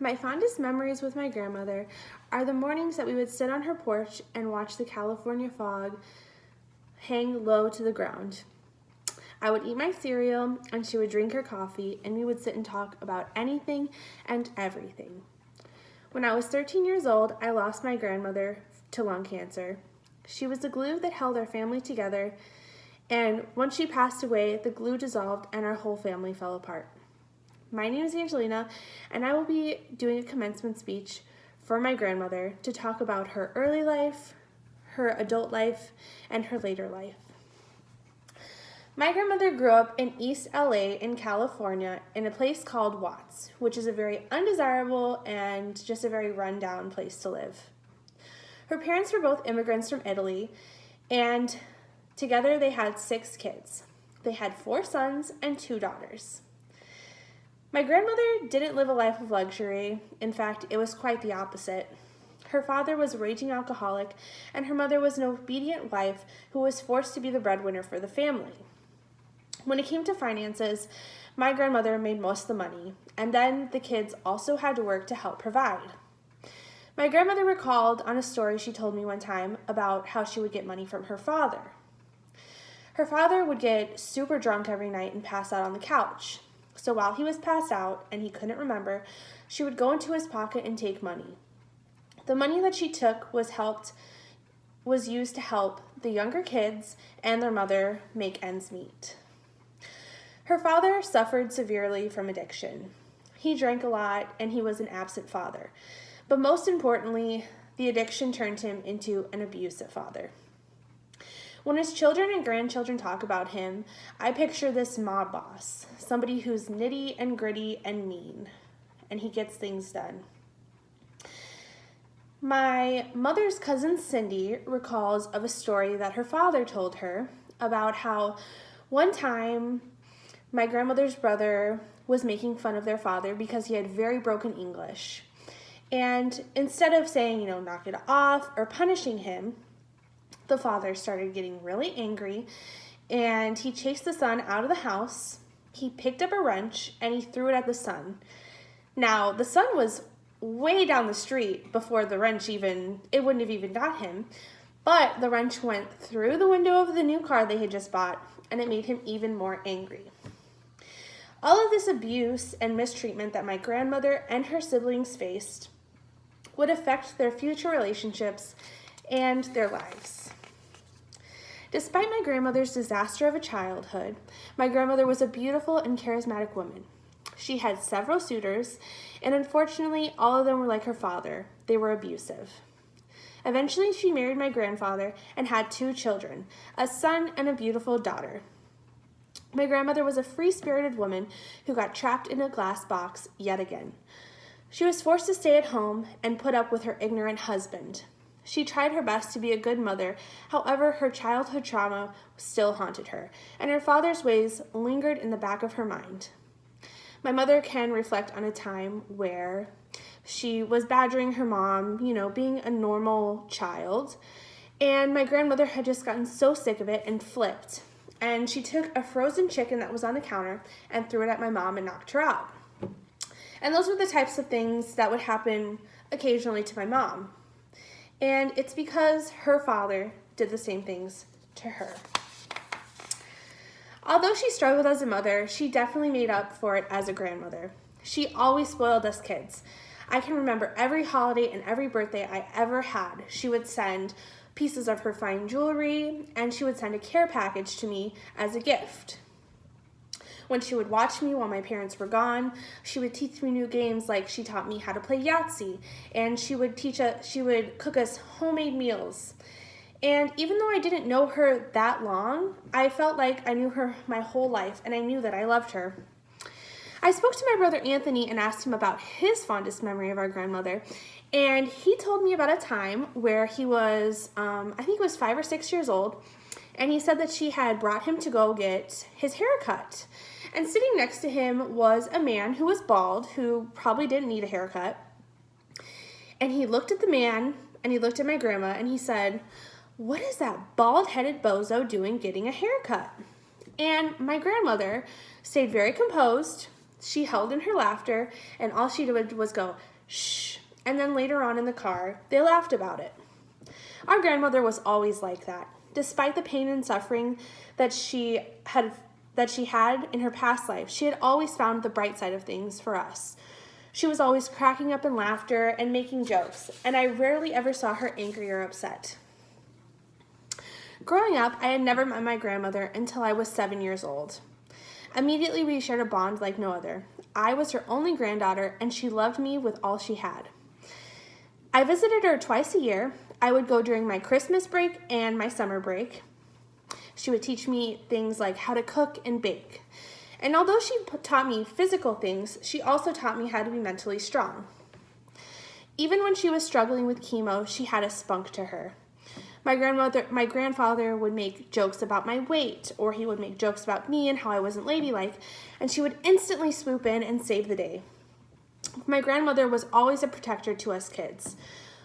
My fondest memories with my grandmother are the mornings that we would sit on her porch and watch the California fog hang low to the ground. I would eat my cereal and she would drink her coffee, and we would sit and talk about anything and everything. When I was 13 years old, I lost my grandmother to lung cancer. She was the glue that held our family together, and once she passed away, the glue dissolved and our whole family fell apart. My name is Angelina, and I will be doing a commencement speech for my grandmother to talk about her early life, her adult life, and her later life. My grandmother grew up in East LA in California in a place called Watts, which is a very undesirable and just a very rundown place to live. Her parents were both immigrants from Italy, and together they had 6 kids. They had 4 sons and 2 daughters. My grandmother didn't live a life of luxury. In fact, it was quite the opposite. Her father was a raging alcoholic, and her mother was an obedient wife who was forced to be the breadwinner for the family. When it came to finances, my grandmother made most of the money, and then the kids also had to work to help provide. My grandmother recalled on a story she told me one time about how she would get money from her father. Her father would get super drunk every night and pass out on the couch. So while he was passed out and he couldn't remember, she would go into his pocket and take money. The money that she took was used to help the younger kids and their mother make ends meet. Her father suffered severely from addiction. He drank a lot and he was an absent father. But most importantly, the addiction turned him into an abusive father. When his children and grandchildren talk about him, I picture this mob boss, somebody who's nitty and gritty and mean, and he gets things done. My mother's cousin Cindy recalls of a story that her father told her about how one time my grandmother's brother was making fun of their father because he had very broken English. And instead of saying, knock it off or punishing him, the father started getting really angry, and he chased the son out of the house. He picked up a wrench and he threw it at the son. Now, the son was way down the street before the wrench it wouldn't have even got him, but the wrench went through the window of the new car they had just bought, and it made him even more angry. All of this abuse and mistreatment that my grandmother and her siblings faced would affect their future relationships and their lives. Despite my grandmother's disaster of a childhood, my grandmother was a beautiful and charismatic woman. She had several suitors, and unfortunately, all of them were like her father. They were abusive. Eventually, she married my grandfather and had 2 children, a son and a beautiful daughter. My grandmother was a free-spirited woman who got trapped in a glass box yet again. She was forced to stay at home and put up with her ignorant husband. She tried her best to be a good mother, however, her childhood trauma still haunted her, and her father's ways lingered in the back of her mind. My mother can reflect on a time where she was badgering her mom, being a normal child, and my grandmother had just gotten so sick of it and flipped, and she took a frozen chicken that was on the counter and threw it at my mom and knocked her out. And those were the types of things that would happen occasionally to my mom. And it's because her father did the same things to her. Although she struggled as a mother, she definitely made up for it as a grandmother. She always spoiled us kids. I can remember every holiday and every birthday I ever had, she would send pieces of her fine jewelry, and she would send a care package to me as a gift. When she would watch me while my parents were gone, she would teach me new games, like she taught me how to play Yahtzee, and she would cook us homemade meals. And even though I didn't know her that long, I felt like I knew her my whole life, and I knew that I loved her. I spoke to my brother Anthony and asked him about his fondest memory of our grandmother, and he told me about a time where he was, I think he was 5 or 6 years old, and he said that she had brought him to go get his hair cut. And sitting next to him was a man who was bald, who probably didn't need a haircut. And he looked at the man, and he looked at my grandma, and he said, "What is that bald-headed bozo doing getting a haircut?" And my grandmother stayed very composed. She held in her laughter, and all she did was go, Shh. And then later on in the car, they laughed about it. Our grandmother was always like that. Despite the pain and suffering that she had in her past life, she had always found the bright side of things for us. She was always cracking up in laughter and making jokes, and I rarely ever saw her angry or upset. Growing up, I had never met my grandmother until I was 7 years old. Immediately, we shared a bond like no other. I was her only granddaughter, and she loved me with all she had. I visited her twice a year. I would go during my Christmas break and my summer break. She would teach me things like how to cook and bake. And although she taught me physical things, she also taught me how to be mentally strong. Even when she was struggling with chemo, she had a spunk to her. My grandfather would make jokes about my weight, or he would make jokes about me and how I wasn't ladylike, and she would instantly swoop in and save the day. My grandmother was always a protector to us kids.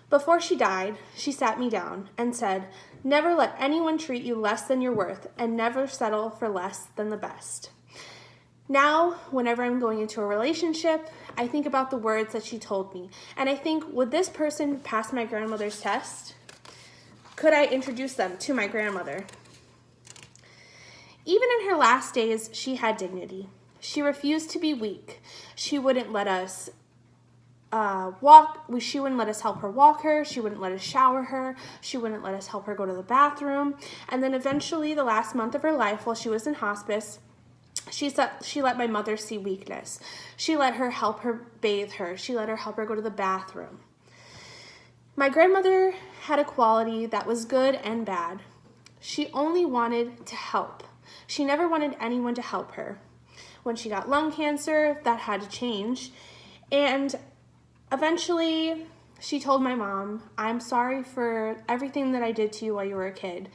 Before she died, she sat me down and said, "Never let anyone treat you less than you're worth, and never settle for less than the best." Now, whenever I'm going into a relationship, I think about the words that she told me, and I think, would this person pass my grandmother's test? Could I introduce them to my grandmother? Even in her last days, she had dignity. She refused to be weak. She wouldn't let us she wouldn't let us help her walk her. She wouldn't let us shower her. She wouldn't let us help her go to the bathroom. And then eventually, the last month of her life, while she was in hospice, she let my mother see weakness. She let her help her bathe her. She let her help her go to the bathroom. My grandmother had a quality that was good and bad. She only wanted to help. She never wanted anyone to help her. When she got lung cancer, that had to change. And eventually, she told my mom, "I'm sorry for everything that I did to you while you were a kid."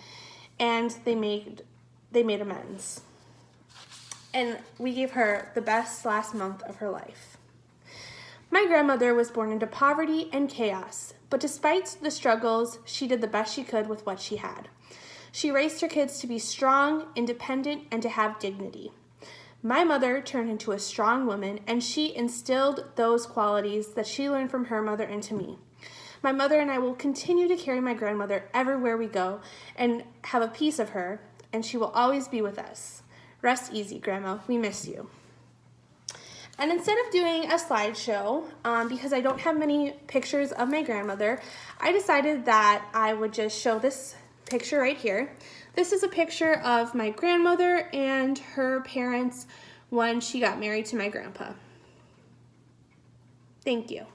And they made amends. And we gave her the best last month of her life. My grandmother was born into poverty and chaos, but despite the struggles, she did the best she could with what she had. She raised her kids to be strong, independent, and to have dignity. My mother turned into a strong woman, and she instilled those qualities that she learned from her mother into me. My mother and I will continue to carry my grandmother everywhere we go and have a piece of her, and she will always be with us. Rest easy, Grandma. We miss you. And instead of doing a slideshow, because I don't have many pictures of my grandmother, I decided that I would just show this picture right here. This is a picture of my grandmother and her parents when she got married to my grandpa. Thank you.